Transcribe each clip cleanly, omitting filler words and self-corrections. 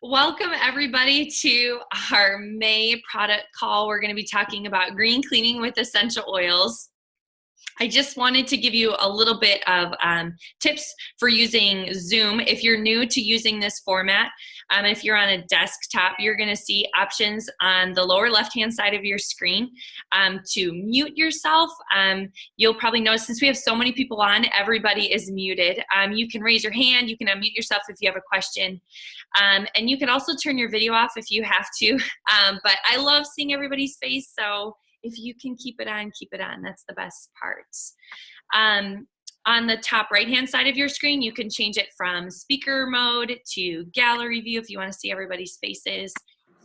Welcome everybody to our May product call. We're going to be talking about green cleaning with essential oils. I just wanted to give you a little bit of tips for using Zoom. If you're new to using this format, if you're on a desktop, you're going to see options on the lower left-hand side of your screen to mute yourself. You'll probably notice since we have so many people on, everybody is muted. You can raise your hand, you can unmute yourself if you have a question, and you can also turn your video off if you have to. But I love seeing everybody's face, so if you can keep it on, keep it on. That's the best part. On the top right-hand side of your screen, you can change it from speaker mode to gallery view if you want to see everybody's faces.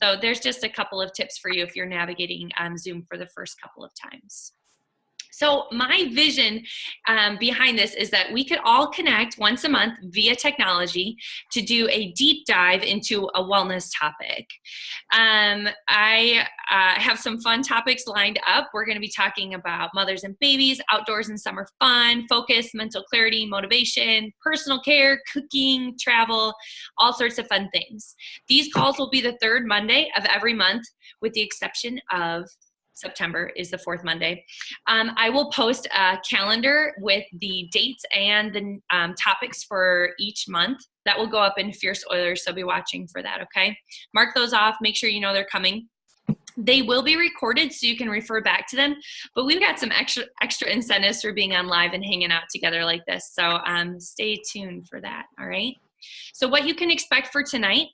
So there's just a couple of tips for you if you're navigating Zoom for the first couple of times. So my vision behind this is that we could all connect once a month via technology to do a deep dive into a wellness topic. I have some fun topics lined up. We're going to be talking about mothers and babies, outdoors and summer fun, focus, mental clarity, motivation, personal care, cooking, travel, all sorts of fun things. These calls will be the third Monday of every month, with the exception of September is the fourth Monday. I will post a calendar with the dates and the topics for each month. That will go up in Fierce Oilers, so be watching for that, okay? Mark those off. Make sure you know they're coming. They will be recorded so you can refer back to them, but we've got some extra incentives for being on live and hanging out together like this, so stay tuned for that, all right? So what you can expect for tonight,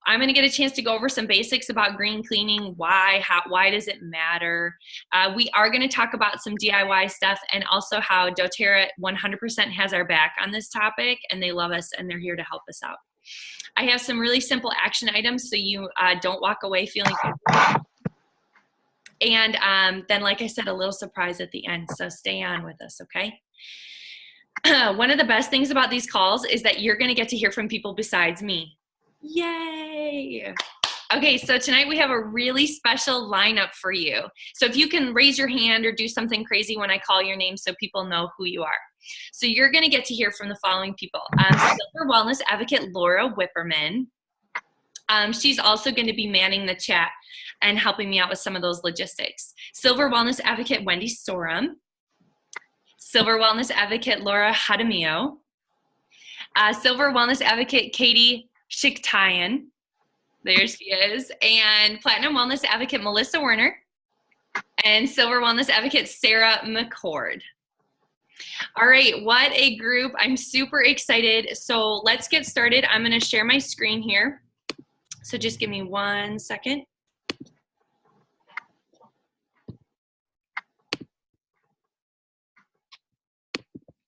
I'm going to get a chance to go over some basics about green cleaning. Why does it matter? We are going to talk about some DIY stuff and also how doTERRA 100% has our back on this topic, and they love us and they're here to help us out. I have some really simple action items so you don't walk away feeling confused. And then, like I said, a little surprise at the end, so stay on with us, okay? One of the best things about these calls is that you're going to get to hear from people besides me. Yay! Okay, so tonight we have a really special lineup for you. So if you can raise your hand or do something crazy when I call your name so people know who you are. So you're going to get to hear from the following people. Silver Wellness Advocate Laura Whipperman. She's also going to be manning the chat and helping me out with some of those logistics. Silver Wellness Advocate Wendy Sorum. Silver Wellness Advocate Laura Hadamio. Silver Wellness Advocate Katie Shiktayan, there she is, and Platinum Wellness Advocate Melissa Werner, and Silver Wellness Advocate Sarah McCord. All right, what a group. I'm super excited. So let's get started. I'm going to share my screen here. So just give me 1 second.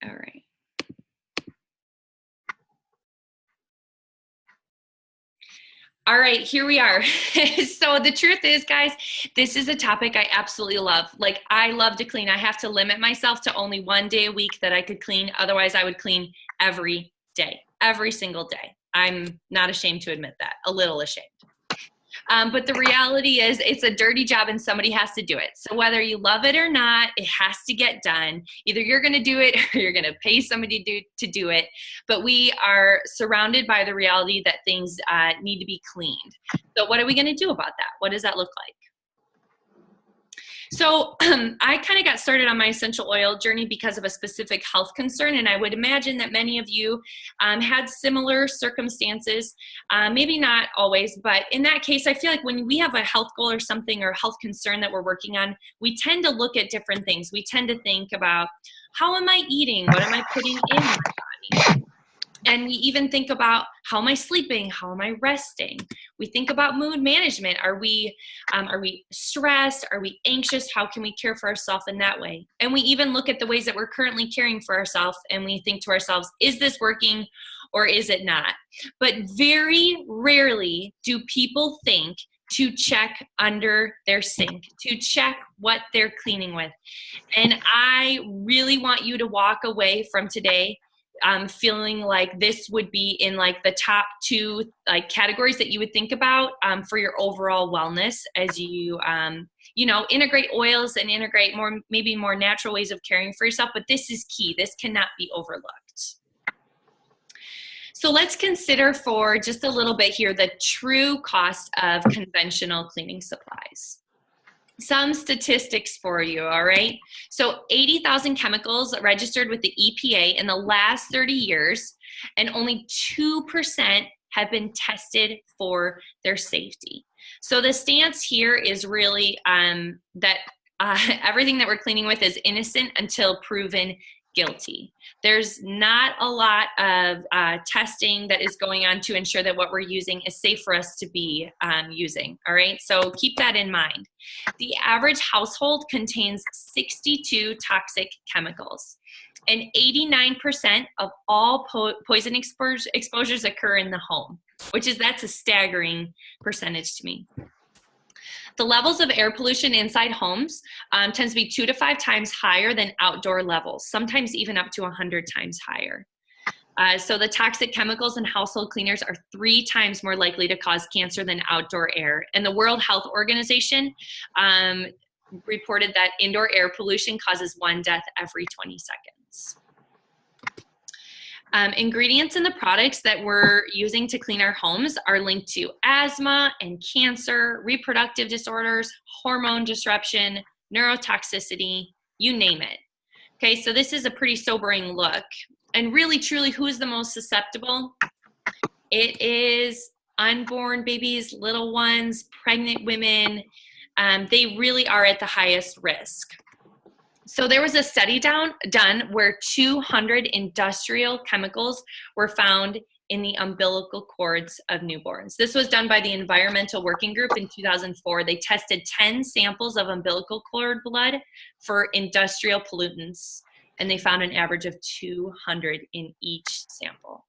All right. All right, here we are. So the truth is, guys, this is a topic I absolutely love. Like, I love to clean. I have to limit myself to only 1 day a week that I could clean. Otherwise, I would clean every day, every single day. I'm not ashamed to admit that, a little ashamed. But the reality is it's a dirty job and somebody has to do it. So whether you love it or not, it has to get done. Either you're going to do it or you're going to pay somebody to do it. But we are surrounded by the reality that things need to be cleaned. So what are we going to do about that? What does that look like? So I kind of got started on my essential oil journey because of a specific health concern, and I would imagine that many of you had similar circumstances, maybe not always, but in that case, I feel like when we have a health goal or something or health concern that we're working on, we tend to look at different things. We tend to think about, how am I eating? What am I putting in my body? And we even think about, how am I sleeping? How am I resting? We think about mood management. Are we stressed? Are we anxious? How can we care for ourselves in that way? And we even look at the ways that we're currently caring for ourselves, and we think to ourselves, is this working or is it not? But very rarely do people think to check under their sink, to check what they're cleaning with. And I really want you to walk away from today feeling like this would be in like the top 2 like categories that you would think about for your overall wellness as you integrate oils and integrate maybe more natural ways of caring for yourself. But this is key. This cannot be overlooked. So let's consider for just a little bit here the true cost of conventional cleaning supplies. Some statistics for you, all right? So 80,000 chemicals registered with the EPA in the last 30 years, and only 2% have been tested for their safety. So the stance here is really that everything that we're cleaning with is innocent until proven guilty. There's not a lot of testing that is going on to ensure that what we're using is safe for us to be using, all right? So keep that in mind. The average household contains 62 toxic chemicals, and 89% of all poison exposures occur in the home, that's a staggering percentage to me. The levels of air pollution inside homes tends to be 2 to 5 times higher than outdoor levels, sometimes even up to 100 times higher. So the toxic chemicals in household cleaners are 3 times more likely to cause cancer than outdoor air. And the World Health Organization reported that indoor air pollution causes 1 death every 20 seconds. Ingredients in the products that we're using to clean our homes are linked to asthma and cancer, reproductive disorders, hormone disruption, neurotoxicity, you name it. Okay, so this is a pretty sobering look. And really, truly, who is the most susceptible? It is unborn babies, little ones, pregnant women. They really are at the highest risk. So there was a study done where 200 industrial chemicals were found in the umbilical cords of newborns. This was done by the Environmental Working Group in 2004. They tested 10 samples of umbilical cord blood for industrial pollutants, and they found an average of 200 in each sample.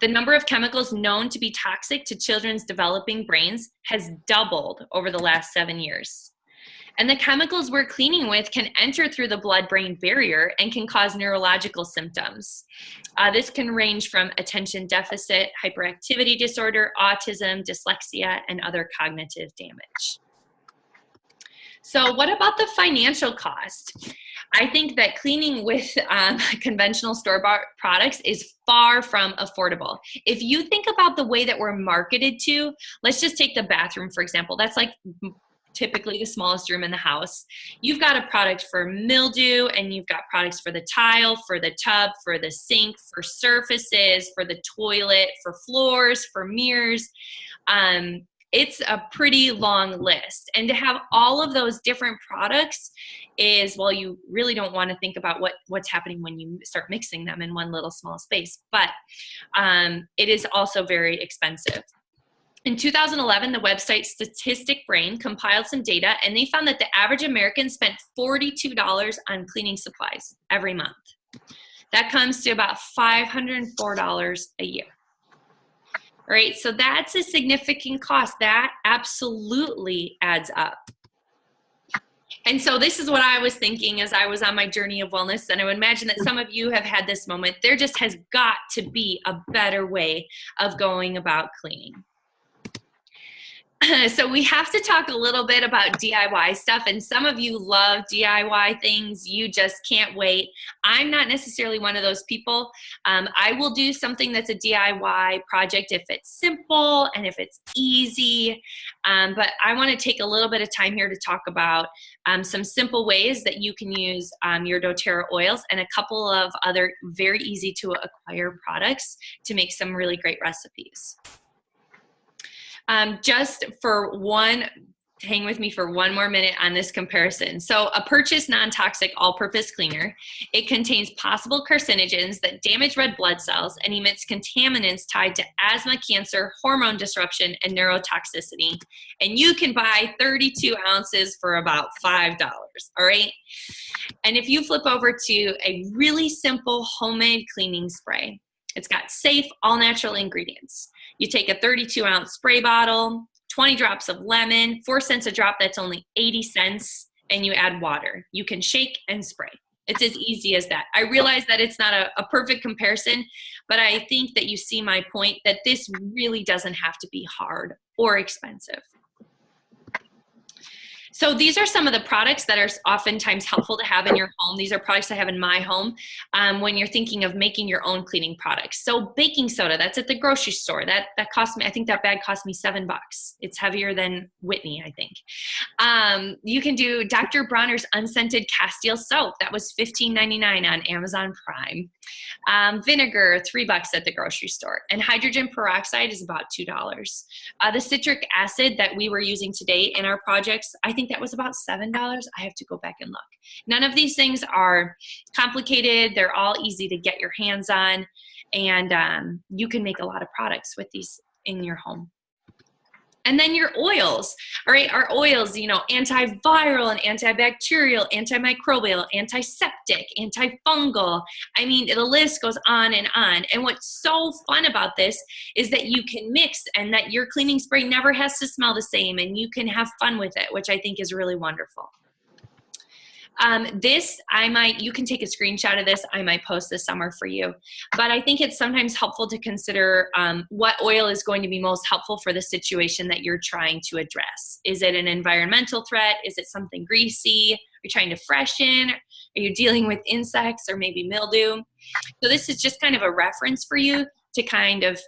The number of chemicals known to be toxic to children's developing brains has doubled over the last 7 years. And the chemicals we're cleaning with can enter through the blood-brain barrier and can cause neurological symptoms. This can range from attention deficit, hyperactivity disorder, autism, dyslexia, and other cognitive damage. So what about the financial cost? I think that cleaning with conventional store-bought products is far from affordable. If you think about the way that we're marketed to, let's just take the bathroom, for example. That's like typically the smallest room in the house. You've got a product for mildew, and you've got products for the tile, for the tub, for the sink, for surfaces, for the toilet, for floors, for mirrors. It's a pretty long list. And to have all of those different products is, well, you really don't want to think about what's happening when you start mixing them in one little small space. But it is also very expensive. In 2011, the website Statistic Brain compiled some data, and they found that the average American spent $42 on cleaning supplies every month. That comes to about $504 a year. All right, so that's a significant cost. That absolutely adds up. And so this is what I was thinking as I was on my journey of wellness, and I would imagine that some of you have had this moment. There just has got to be a better way of going about cleaning. So we have to talk a little bit about DIY stuff, and some of you love DIY things. You just can't wait. I'm not necessarily one of those people. I will do something that's a DIY project if it's simple and if it's easy, but I want to take a little bit of time here to talk about some simple ways that you can use your doTERRA oils and a couple of other very easy to acquire products to make some really great recipes. Just for hang with me for one more minute on this comparison. So a purchased non-toxic all-purpose cleaner, it contains possible carcinogens that damage red blood cells and emits contaminants tied to asthma, cancer, hormone disruption, and neurotoxicity. And you can buy 32 ounces for about $5, all right? And if you flip over to a really simple homemade cleaning spray, it's got safe, all-natural ingredients. You take a 32-ounce spray bottle, 20 drops of lemon, 4 cents a drop, that's only 80 cents, and you add water. You can shake and spray. It's as easy as that. I realize that it's not a perfect comparison, but I think that you see my point that this really doesn't have to be hard or expensive. So these are some of the products that are oftentimes helpful to have in your home. These are products I have in my home when you're thinking of making your own cleaning products. So baking soda, that's at the grocery store. That cost me, I think that bag cost me $7. It's heavier than Whitney, I think. You can do Dr. Bronner's unscented Castile soap. That was $15.99 on Amazon Prime. Vinegar, $3 at the grocery store. And hydrogen peroxide is about $2. The citric acid that we were using today in our projects, I think that was about $7. I have to go back and look. None of these things are complicated. They're all easy to get your hands on. And you can make a lot of products with these in your home. And then your oils, all right, our oils, you know, antiviral and antibacterial, antimicrobial, antiseptic, antifungal. I mean, the list goes on. And what's so fun about this is that you can mix and that your cleaning spray never has to smell the same and you can have fun with it, which I think is really wonderful. You can take a screenshot of this. I might post this somewhere for you. But I think it's sometimes helpful to consider what oil is going to be most helpful for the situation that you're trying to address. Is it an environmental threat? Is it something greasy? Are you trying to freshen? Are you dealing with insects or maybe mildew? So this is just kind of a reference for you to kind of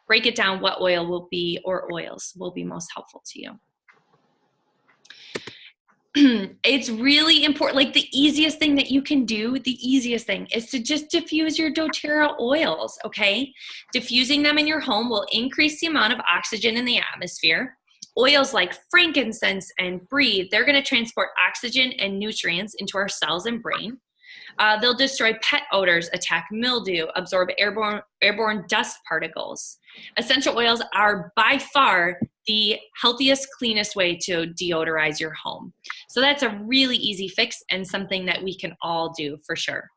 break it down what oil will be or oils will be most helpful to you. It's really important. Like the easiest thing that you can do, the easiest thing is to just diffuse your doTERRA oils, okay? Diffusing them in your home will increase the amount of oxygen in the atmosphere. Oils like frankincense and brie, they're going to transport oxygen and nutrients into our cells and brain. They'll destroy pet odors, attack mildew, absorb airborne dust particles. Essential oils are by far the healthiest, cleanest way to deodorize your home. So that's a really easy fix and something that we can all do for sure.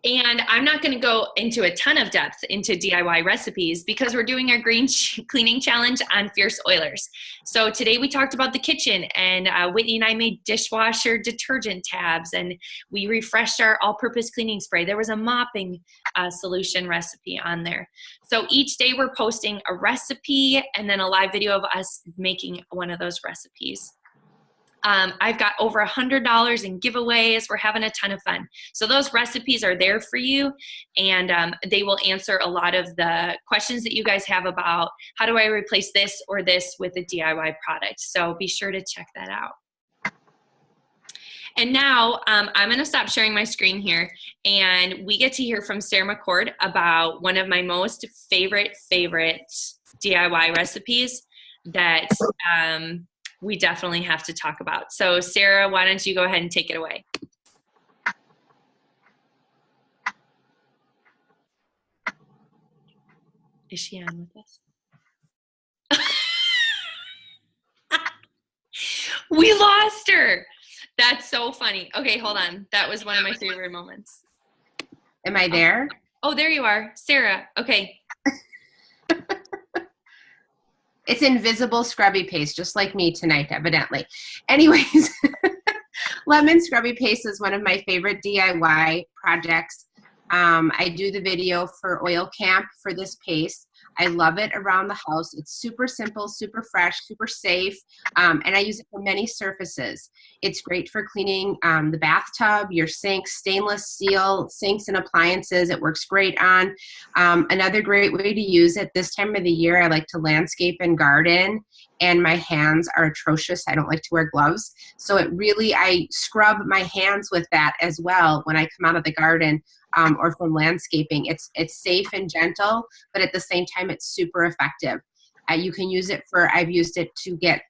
And I'm not going to go into a ton of depth into DIY recipes because we're doing our green cleaning challenge on Fierce Oilers. So today we talked about the kitchen, and Whitney and I made dishwasher detergent tabs, and we refreshed our all-purpose cleaning spray. There was a mopping solution recipe on there. So each day we're posting a recipe and then a live video of us making one of those recipes. I've got over $100 in giveaways. We're having a ton of fun. So those recipes are there for you, and they will answer a lot of the questions that you guys have about how do I replace this or this with a DIY product. So be sure to check that out. And now I'm going to stop sharing my screen here, and we get to hear from Sarah McCord about one of my most favorite DIY recipes that we definitely have to talk about. So Sarah, why don't you go ahead and take it away? Is she on with us? We lost her. That's so funny. Okay, hold on. That was one of my favorite moments. Am I there? Oh, there you are. Sarah, okay. It's invisible scrubby paste, just like me tonight, evidently. Anyways, lemon scrubby paste is one of my favorite DIY projects. I do the video for Oil Camp for this paste. I love it around the house. It's super simple, super fresh, super safe, and I use it for many surfaces. It's great for cleaning the bathtub, your sinks, stainless steel sinks and appliances. It works great on. Another great way to use it this time of the year, I like to landscape and garden, and my hands are atrocious. I don't like to wear gloves. So I scrub my hands with that as well when I come out of the garden. Or from landscaping. It's safe and gentle, but at the same time, it's super effective. You can use it I've used it to get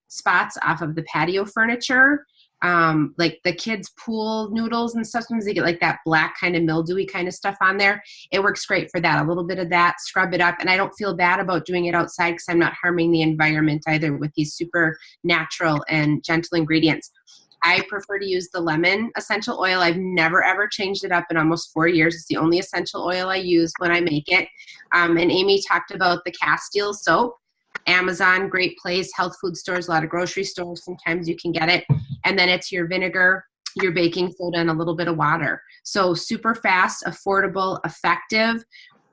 spots off of the patio furniture, like the kids' pool noodles and stuff. Sometimes they get like that black kind of mildewy kind of stuff on there. It works great for that. A little bit of that, scrub it up, and I don't feel bad about doing it outside because I'm not harming the environment either with these super natural and gentle ingredients. I prefer to use the lemon essential oil. I've never, ever changed it up in almost 4 years. It's the only essential oil I use when I make it. And Amy talked about the Castile soap. Amazon, great place. Health food stores, a lot of grocery stores. Sometimes you can get it. And then it's your vinegar, your baking soda, and a little bit of water. So super fast, affordable, effective.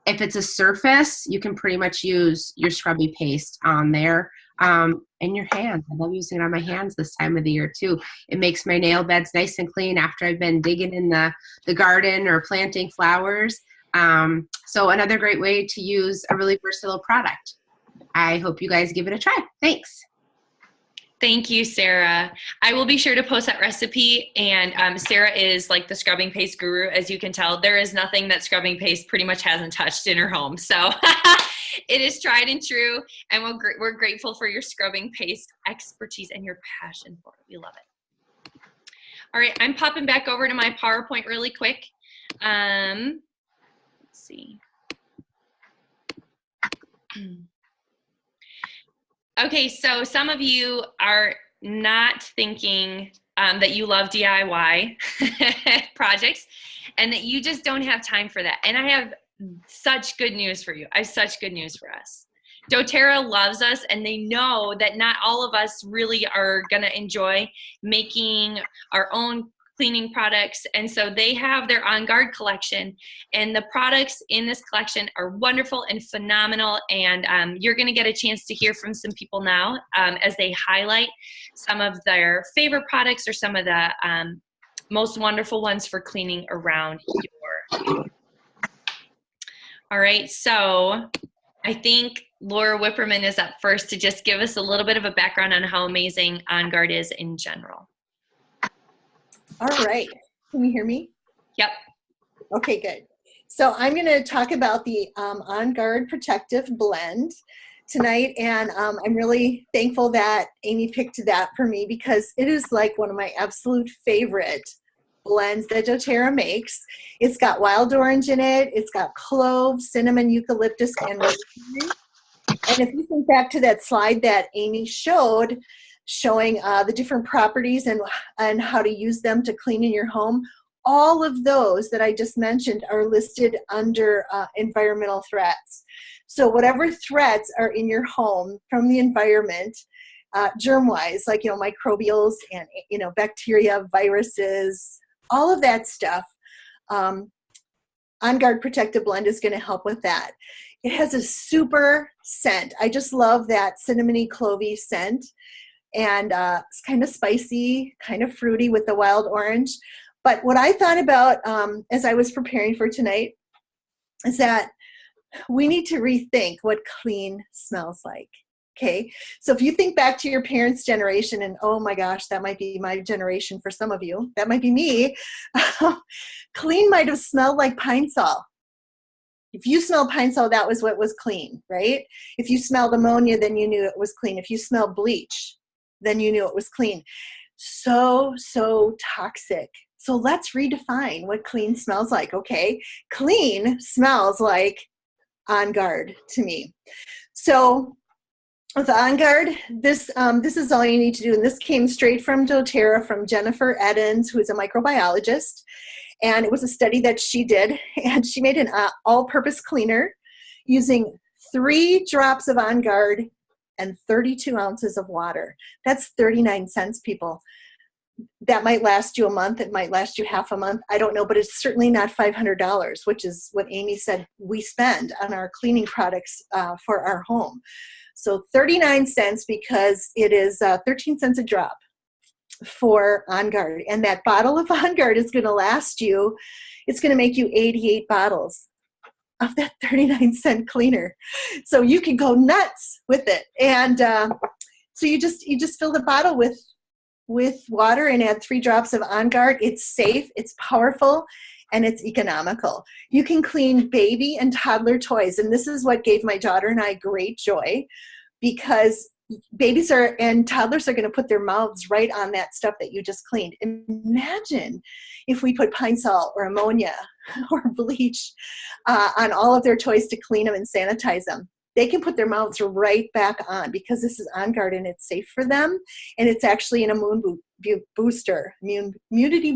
If it's a surface, you can pretty much use your scrubby paste on there. And your hands. I love using it on my hands this time of the year too. It makes my nail beds nice and clean after I've been digging in the garden or planting flowers. So another great way to use a really versatile product. I hope you guys give it a try. Thanks. Thank you, Sarah. I will be sure to post that recipe. And Sarah is like the scrubbing paste guru. As you can tell, there is nothing that scrubbing paste pretty much hasn't touched in her home. So it is tried and true. And we're grateful for your scrubbing paste expertise and your passion for it. We love it. All right, I'm popping back over to my PowerPoint really quick. Let's see. Okay, so some of you are not thinking that you love DIY projects and that you just don't have time for that. And I have such good news for you. I have such good news for us. doTERRA loves us, and they know that not all of us really are going to enjoy making our own cleaning products, and so they have their On Guard collection, and the products in this collection are wonderful and phenomenal. And you're going to get a chance to hear from some people now as they highlight some of their favorite products or some of the most wonderful ones for cleaning around your home. All right, so I think Laura Whipperman is up first to just give us a little bit of a background on how amazing On Guard is in general. All right. Can you hear me? Yep. Okay, good. So I'm going to talk about the On Guard Protective Blend tonight, and I'm really thankful that Amy picked that for me because it is like one of my absolute favorite blends that doTERRA makes. It's got wild orange in it. It's got clove, cinnamon, eucalyptus, and rosemary. And if you think back to that slide that Amy showed, showing the different properties and how to use them to clean in your home, all of those that I just mentioned are listed under environmental threats. So whatever threats are in your home from the environment, germ-wise, like, microbials and, bacteria, viruses, all of that stuff, On Guard Protective Blend is going to help with that. It has a super scent. I just love that cinnamony, clovey scent. And it's kind of spicy, kind of fruity with the wild orange. But what I thought about as I was preparing for tonight is that we need to rethink what clean smells like. Okay, so if you think back to your parents' generation, and oh my gosh, that might be my generation for some of you, that might be me, clean might have smelled like Pine Sol. If you smelled Pine Sol, that was what was clean, right? If you smelled ammonia, then you knew it was clean. If you smelled bleach, then you knew it was clean. So toxic. So let's redefine what clean smells like, okay? Clean smells like On Guard to me. So with On Guard, this is all you need to do. And this came straight from doTERRA, from Jennifer Eddins, who is a microbiologist. And it was a study that she did. And she made an all-purpose cleaner using 3 drops of On Guard and 32 ounces of water. That's 39 cents, people. That might last you a month. It might last you half a month. I don't know, but it's certainly not $500, which is what Amy said we spend on our cleaning products for our home. So 39 cents because it is 13 cents a drop for On Guard. And that bottle of On Guard is going to last you, it's going to make you 88 bottles of that 39-cent cleaner. So you can go nuts with it. And so you just fill the bottle with water and add 3 drops of On Guard. It's safe, it's powerful, and it's economical. You can clean baby and toddler toys. And this is what gave my daughter and I great joy, because babies and toddlers are going to put their mouths right on that stuff that you just cleaned. Imagine if we put Pine Sol or ammonia or bleach on all of their toys to clean them and sanitize them. They can put their mouths right back on because this is On Guard and it's safe for them. And it's actually an immunity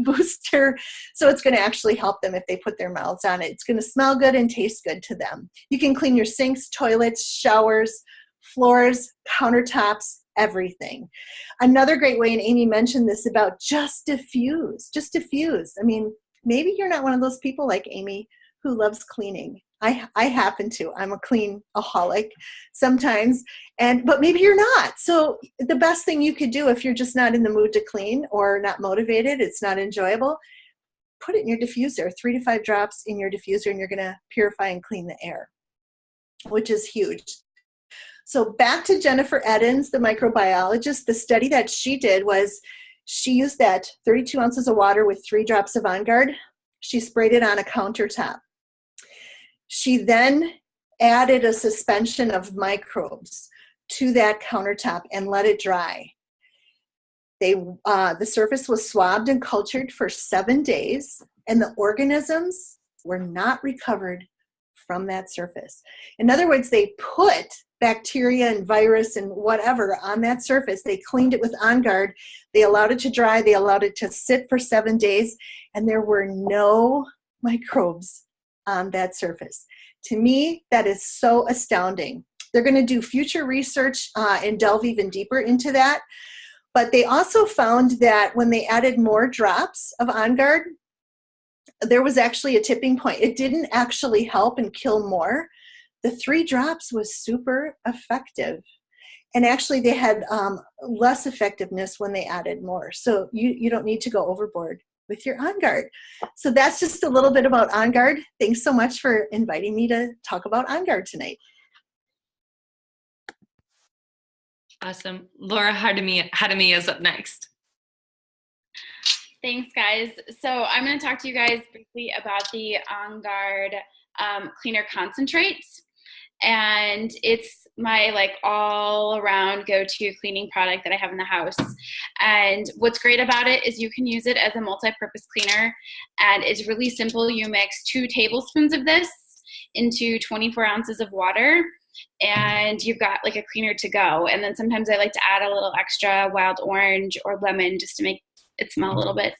booster. So it's going to actually help them if they put their mouths on it. It's going to smell good and taste good to them. You can clean your sinks, toilets, showers, floors, countertops, everything. Another great way, and Amy mentioned this, about just diffuse. I mean, maybe you're not one of those people like Amy who loves cleaning. I happen to. I'm a clean-aholic sometimes, but maybe you're not. So the best thing you could do if you're just not in the mood to clean or not motivated, it's not enjoyable, put it in your diffuser, 3 to 5 drops in your diffuser, and you're going to purify and clean the air, which is huge. So back to Jennifer Eddins, the microbiologist. The study that she did was she used that 32 ounces of water with 3 drops of On Guard. She sprayed it on a countertop. She then added a suspension of microbes to that countertop and let it dry. The surface was swabbed and cultured for 7 days, and the organisms were not recovered from that surface. In other words, they put bacteria and virus and whatever on that surface. They cleaned it with On Guard. They allowed it to dry. They allowed it to sit for 7 days, and there were no microbes on that surface. To me, that is so astounding. They're going to do future research and delve even deeper into that. But they also found that when they added more drops of On Guard, there was actually a tipping point. It didn't actually help and kill more. The 3 drops was super effective. And actually they had less effectiveness when they added more. So you don't need to go overboard with your On Guard. So that's just a little bit about On Guard. Thanks so much for inviting me to talk about On Guard tonight. Awesome. Laura Hadamia is up next. Thanks, guys. So I'm going to talk to you guys briefly about the On Guard Cleaner Concentrates. And it's my all around go-to cleaning product that I have in the house. And what's great about it is you can use it as a multi-purpose cleaner, and it's really simple. You mix 2 tablespoons of this into 24 ounces of water, and you've got a cleaner to go. And then sometimes I like to add a little extra wild orange or lemon just to make it smell a little bit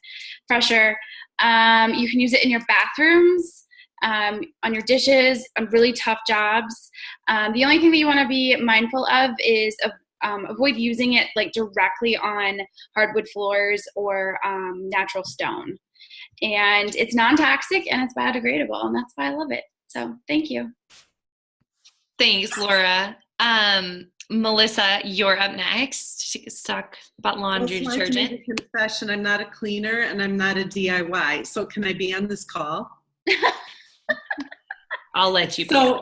fresher. You can use it in your bathrooms, on your dishes, on really tough jobs. The only thing that you want to be mindful of is avoid using it directly on hardwood floors or natural stone. And it's non-toxic and it's biodegradable, and that's why I love it. So thank you. Thanks, Laura. Melissa, you're up next. Let's talk about laundry detergent. To make a confession, I'm not a cleaner and I'm not a DIY. So can I be on this call? I'll let you be.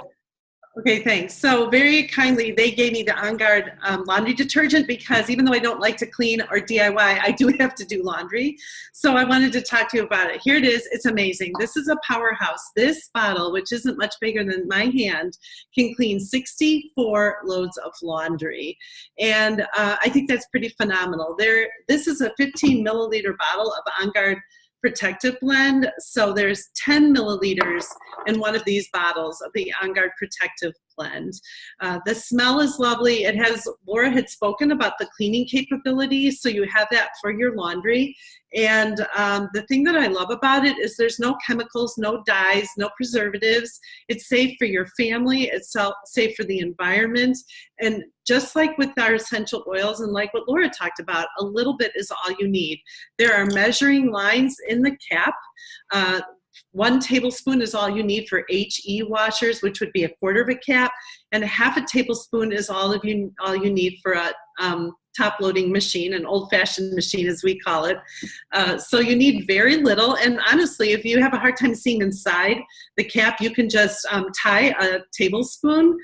Okay, thanks. So very kindly, they gave me the On Guard laundry detergent because even though I don't like to clean or DIY, I do have to do laundry. So I wanted to talk to you about it. Here it is. It's amazing. This is a powerhouse. This bottle, which isn't much bigger than my hand, can clean 64 loads of laundry. And I think that's pretty phenomenal. This is a 15 milliliter bottle of On Guard Protective Blend. So there's 10 milliliters in one of these bottles of the On Guard Protective Blend. The smell is lovely. Laura had spoken about the cleaning capabilities, so you have that for your laundry. And the thing that I love about it is there's no chemicals, no dyes, no preservatives. It's safe for your family. It's safe for the environment. And just like with our essential oils and like what Laura talked about, a little bit is all you need. There are measuring lines in the cap. 1 tablespoon is all you need for HE washers, which would be 1/4 of a cap, and 1/2 tablespoon is all you need for a top-loading machine, an old-fashioned machine as we call it. So you need very little, and honestly, if you have a hard time seeing inside the cap, you can just tie a tablespoon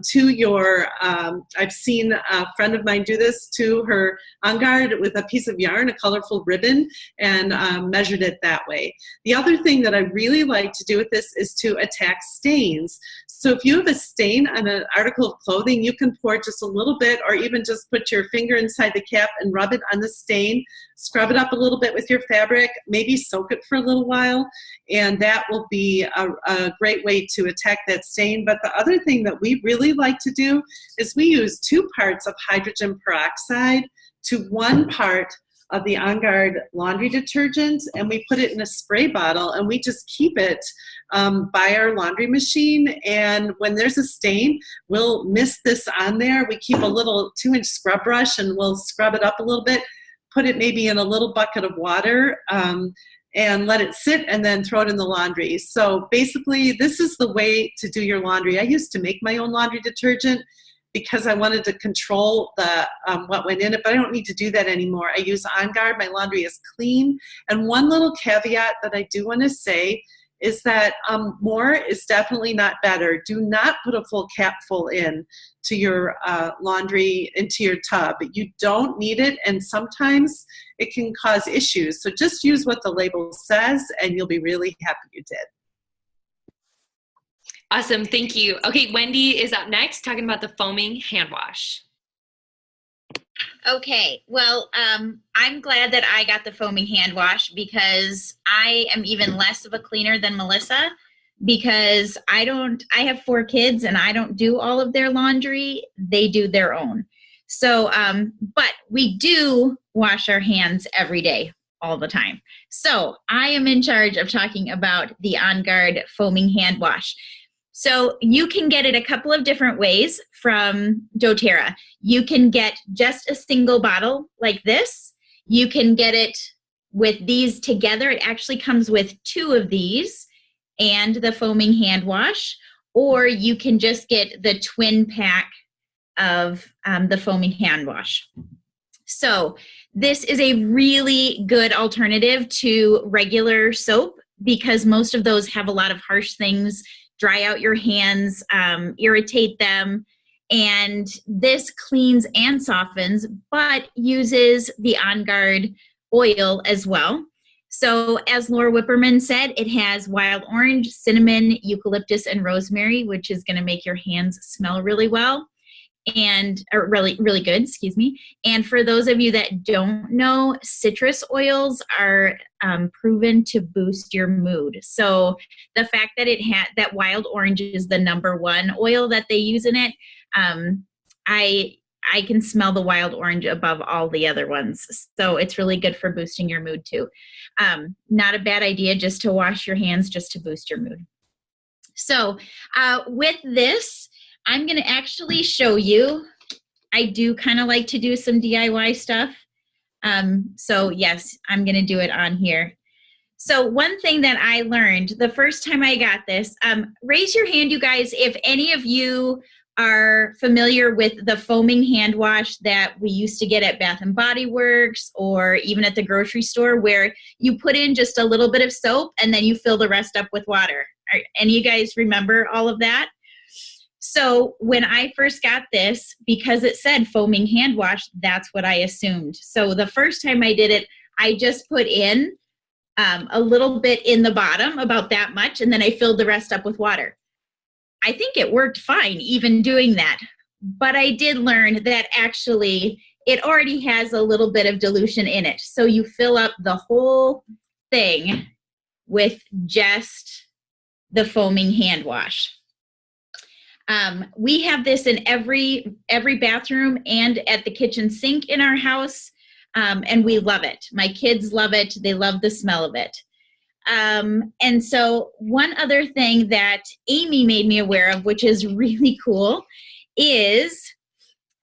to your, I've seen a friend of mine do this to her On Guard with a piece of yarn, a colorful ribbon, and measured it that way. The other thing that I really like to do with this is to attack stains. So if you have a stain on an article of clothing, you can pour just a little bit, or even just put your finger inside the cap and rub it on the stain, scrub it up a little bit with your fabric, maybe soak it for a little while, and that will be a great way to attack that stain. But the other thing that we really like to do is we use 2 parts of hydrogen peroxide to 1 part of the On Guard laundry detergent, and we put it in a spray bottle, and we just keep it by our laundry machine. And when there's a stain, we'll mist this on there. We keep a little 2-inch scrub brush, and we'll scrub it up a little bit, put it maybe in a little bucket of water, and let it sit and then throw it in the laundry. So basically, this is the way to do your laundry. I used to make my own laundry detergent because I wanted to control the what went in it, but I don't need to do that anymore. I use On Guard. My laundry is clean. And one little caveat that I do want to say is that more is definitely not better. Do not put a full capful in to your laundry, into your tub. You don't need it, and sometimes it can cause issues. So just use what the label says, and you'll be really happy you did. Awesome, thank you. Okay, Wendy is up next, talking about the foaming hand wash. Okay, well, I'm glad that I got the foaming hand wash because I am even less of a cleaner than Melissa because I have 4 kids and I don't do all of their laundry. They do their own. So, but we do wash our hands every day, all the time. So I am in charge of talking about the On Guard foaming hand wash. So you can get it a couple of different ways from doTERRA. You can get just a single bottle like this. You can get it with these together. It actually comes with 2 of these and the foaming hand wash, or you can just get the twin pack of the foaming hand wash. So this is a really good alternative to regular soap because most of those have a lot of harsh things, dry out your hands, irritate them, and this cleans and softens, but uses the On Guard oil as well. So as Laura Whipperman said, it has wild orange, cinnamon, eucalyptus, and rosemary, which is going to make your hands smell really well. Or really, really good, excuse me. And for those of you that don't know, citrus oils are proven to boost your mood. So the fact that it had that wild orange is the #1 oil that they use in it, I can smell the wild orange above all the other ones. So it's really good for boosting your mood too. Not a bad idea just to wash your hands just to boost your mood. So with this, I'm going to actually show you. I do kind of like to do some DIY stuff. So yes, I'm going to do it on here. So one thing that I learned the first time I got this, raise your hand, you guys, if any of you are familiar with the foaming hand wash that we used to get at Bath and Body Works or even at the grocery store where you put in just a little bit of soap and then you fill the rest up with water. Any of you guys remember all of that? So when I first got this, because it said foaming hand wash, that's what I assumed. So the first time I did it, I just put in a little bit in the bottom, about that much, and then I filled the rest up with water. I think it worked fine even doing that. But I did learn that actually it already has a little bit of dilution in it. So you fill up the whole thing with just the foaming hand wash. We have this in every bathroom and at the kitchen sink in our house, and we love it. My kids love it. They love the smell of it. And so one other thing that Amy made me aware of, which is really cool, is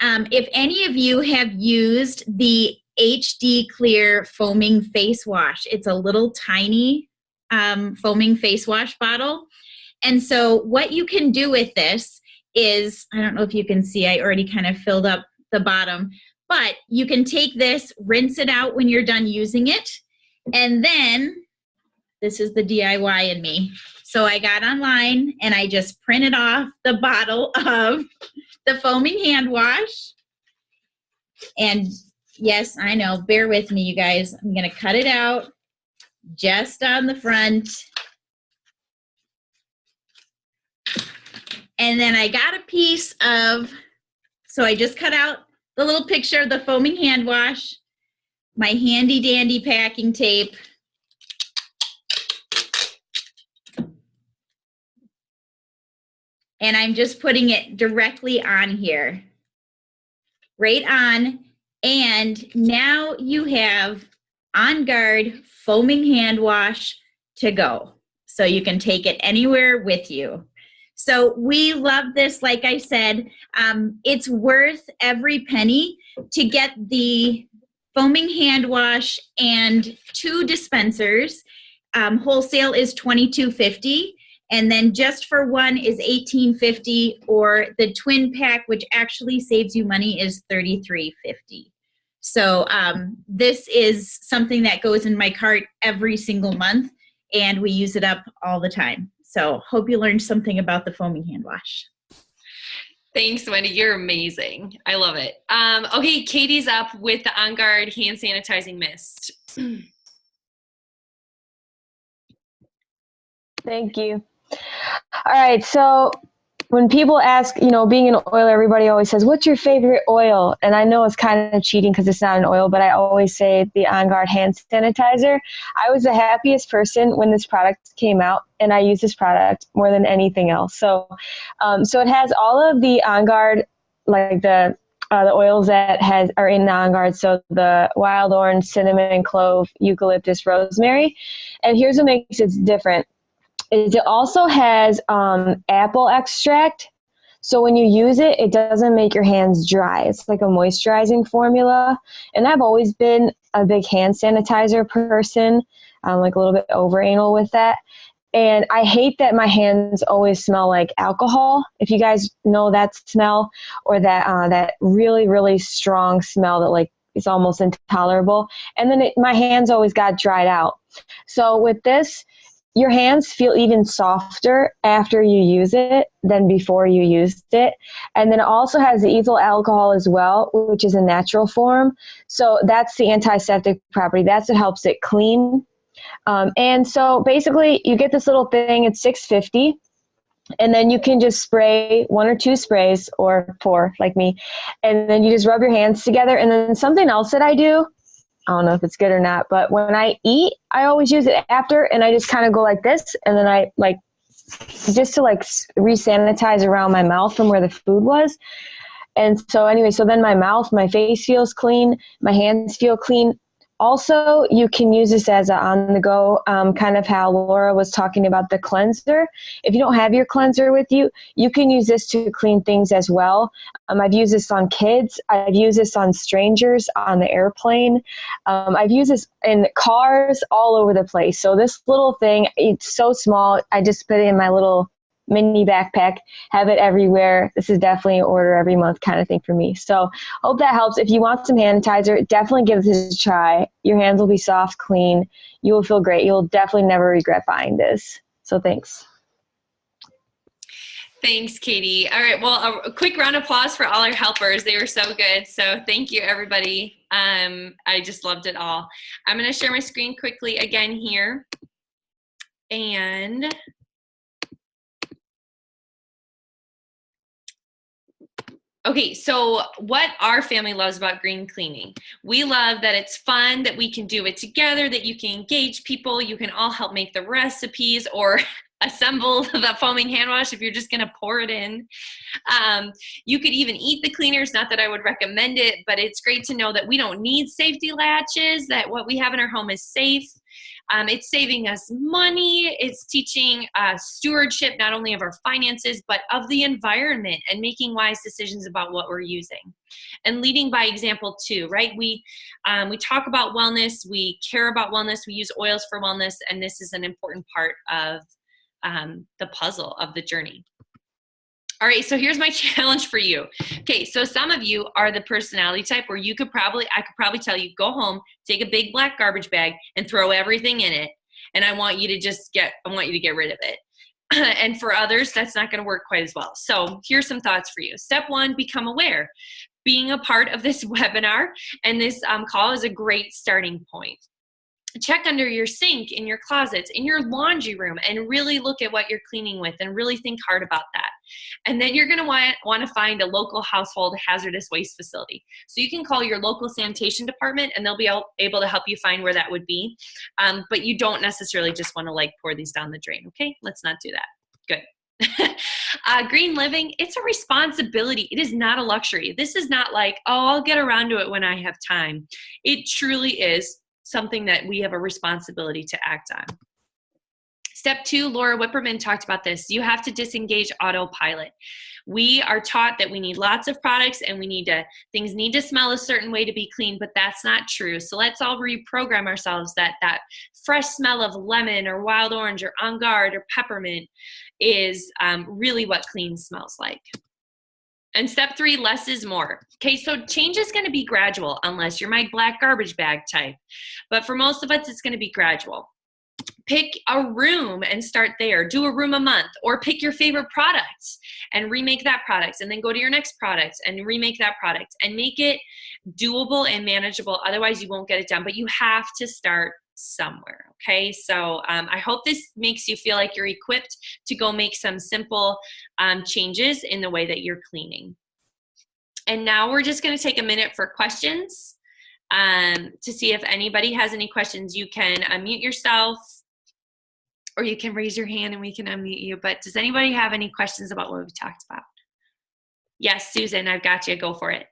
if any of you have used the HD Clear foaming face wash, it's a little tiny foaming face wash bottle. And so what you can do with this is, I don't know if you can see, I already kind of filled up the bottom, but you can take this, rinse it out when you're done using it, and then, this is the DIY in me. So I got online and I just printed off the bottle of the foaming hand wash. And yes, I know, bear with me, you guys. I'm gonna cut it out just on the front. And then I got a piece of, so I just cut out the little picture of the foaming hand wash, my handy dandy packing tape, and I'm just putting it directly on here, right on. And now you have On Guard foaming hand wash to go. So you can take it anywhere with you. So we love this. Like I said, it's worth every penny to get the foaming hand wash and 2 dispensers. Wholesale is $22.50, and then just for one is $18.50, or the twin pack, which actually saves you money, is $33.50. So this is something that goes in my cart every single month, and we use it up all the time. So hope you learned something about the foaming hand wash. Thanks, Wendy. You're amazing. I love it. Okay, Katie's up with the On Guard hand sanitizing mist. Thank you. All right, so when people ask, being an oiler, everybody always says, what's your favorite oil? And I know it's kind of cheating because it's not an oil, but I always say the On Guard hand sanitizer. I was the happiest person when this product came out, and I use this product more than anything else. So it has all of the On Guard, like the oils that are in the On Guard. So the wild orange, cinnamon, clove, eucalyptus, rosemary. And here's what makes it different. It also has apple extract. So when you use it, it doesn't make your hands dry. It's like a moisturizing formula. And I've always been a big hand sanitizer person. I'm like a little bit over anal with that. And I hate that my hands always smell like alcohol. If you guys know that smell, or that really, really strong smell that like is almost intolerable. And then my hands always got dried out. So with this, your hands feel even softer after you use it than before you used it. And then it also has the ethyl alcohol as well, which is a natural form. So that's the antiseptic property. That's what helps it clean. And so basically you get this little thing, it's $6.50. And then you can just spray 1 or 2 sprays, or 4 like me. And then you just rub your hands together. And then something else that I do, I don't know if it's good or not, but when I eat, I always use it after, and I just kind of go like this, and then I like, just to like re-sanitize around my mouth from where the food was. And so anyway, so then my face feels clean, my hands feel clean. Also, you can use this as a on-the-go, kind of how Laura was talking about the cleanser. If you don't have your cleanser with you, you can use this to clean things as well. I've used this on kids. I've used this on strangers on the airplane. I've used this in cars all over the place. So this little thing, it's so small. I just put it in my little mini backpack, have it everywhere. This is definitely an order every month kind of thing for me. So hope that helps. If you want some hand sanitizer, definitely give this a try. Your hands will be soft, clean. You will feel great. You'll definitely never regret buying this. So thanks. Thanks, Katie. All right, well, a quick round of applause for all our helpers. They were so good. So thank you, everybody. I just loved it all. I'm going to share my screen quickly again here. And okay, so what our family loves about green cleaning. We love that it's fun, that we can do it together, that you can engage people, you can all help make the recipes or assemble the foaming hand wash if you're just gonna pour it in. You could even eat the cleaners, not that I would recommend it, but it's great to know that we don't need safety latches, that what we have in our home is safe. It's saving us money. It's teaching stewardship, not only of our finances, but of the environment, and making wise decisions about what we're using. And leading by example too, right? We talk about wellness. We care about wellness. We use oils for wellness. And this is an important part of the puzzle of the journey. All right, so here's my challenge for you. Okay, so some of you are the personality type where I could probably tell you, go home, take a big black garbage bag and throw everything in it. And I want you to get rid of it. And for others, that's not gonna work quite as well. So here's some thoughts for you. Step 1, become aware. Being a part of this webinar and this call is a great starting point. Check under your sink, in your closets, in your laundry room, and really look at what you're cleaning with and really think hard about that. And then you're gonna want to find a local household hazardous waste facility. So you can call your local sanitation department and they'll be able to help you find where that would be. But you don't necessarily just wanna like pour these down the drain, okay? Let's not do that. Good. Green living, it's a responsibility. It is not a luxury. This is not like, oh, I'll get around to it when I have time. It truly is something that we have a responsibility to act on. Step 2, Laura Whipperman talked about this. You have to disengage autopilot. We are taught that we need lots of products and things need to smell a certain way to be clean, but that's not true. So let's all reprogram ourselves that fresh smell of lemon or wild orange or On Guard or peppermint is really what clean smells like. And step 3, less is more. Okay, so change is going to be gradual unless you're my black garbage bag type. But for most of us, it's going to be gradual. Pick a room and start there. Do a room a month, or pick your favorite products and remake that product, and then go to your next product and remake that product, and make it doable and manageable. Otherwise, you won't get it done, but you have to start somewhere. Okay, so I hope this makes you feel like you're equipped to go make some simple changes in the way that you're cleaning. And now we're just going to take a minute for questions. To see if anybody has any questions. You can unmute yourself, or you can raise your hand and we can unmute you. But does anybody have any questions about what we've talked about? Yes, Susan, I've got you. Go for it.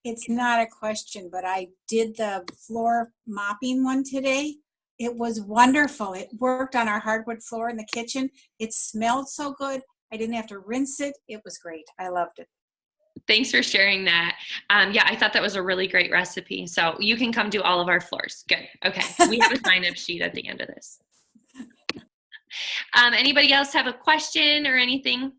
It's not a question, but I did the floor mopping one today. It was wonderful. It worked on our hardwood floor in the kitchen. It smelled so good. I didn't have to rinse it. It was great. I loved it. Thanks for sharing that. Yeah, I thought that was a really great recipe. So you can come do all of our floors. Good. Okay. We have a sign-up sheet at the end of this. Anybody else have a question or anything?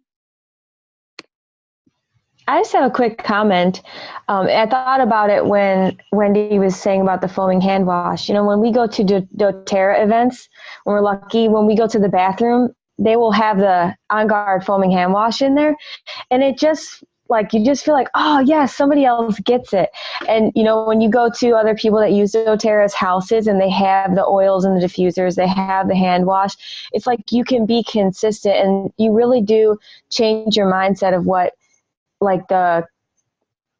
I just have a quick comment. I thought about it when Wendy was saying about the foaming hand wash. You know, when we go to doTERRA events, when we're lucky, when we go to the bathroom, they will have the On Guard foaming hand wash in there. And it just, like, you just feel like, oh yes, somebody else gets it. And you know, when you go to other people that use doTERRA's houses and they have the oils and the diffusers, they have the hand wash, it's like you can be consistent, and you really do change your mindset of what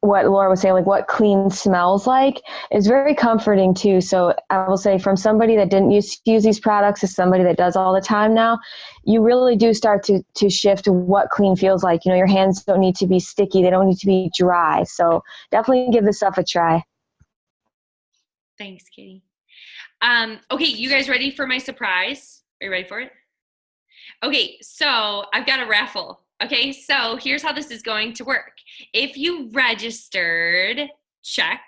Laura was saying, like what clean smells like, is very comforting too. So I will say, from somebody that didn't used to use these products to somebody that does all the time now, you really do start to shift to what clean feels like. You know, your hands don't need to be sticky. They don't need to be dry. So definitely give this stuff a try. Thanks, Katie. Okay, you guys ready for my surprise? Are you ready for it? Okay, so I've got a raffle. Okay, so here's how this is going to work. If you registered, check.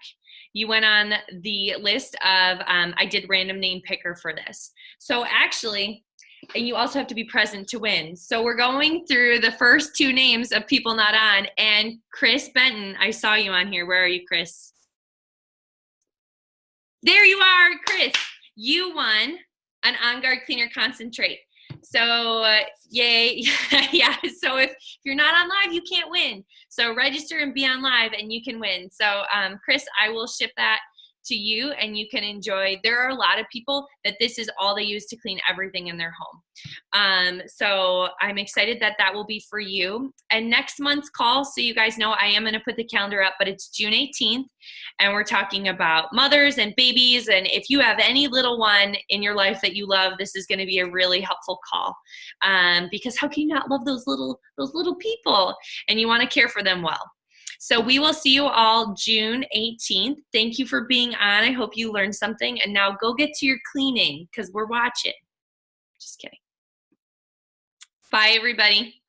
You went on the list of, I did random name picker for this. So actually, and you also have to be present to win. So we're going through the first 2 names of people not on, and Chris Benton, I saw you on here. Where are you, Chris? There you are, Chris. You won an On Guard Cleaner Concentrate. So yay. Yeah, so if you're not on live, you can't win. So register and be on live and you can win. So Chris, I will ship that to you and you can enjoy. There are a lot of people that this is all they use to clean everything in their home. So I'm excited that that will be for you. And next month's call, so you guys know, I am going to put the calendar up, but it's June 18th. And we're talking about mothers and babies. And if you have any little one in your life that you love, this is going to be a really helpful call. Because how can you not love those little people? And you want to care for them well. So we will see you all June 18th. Thank you for being on. I hope you learned something. And now go get to your cleaning because we're watching. Just kidding. Bye, everybody.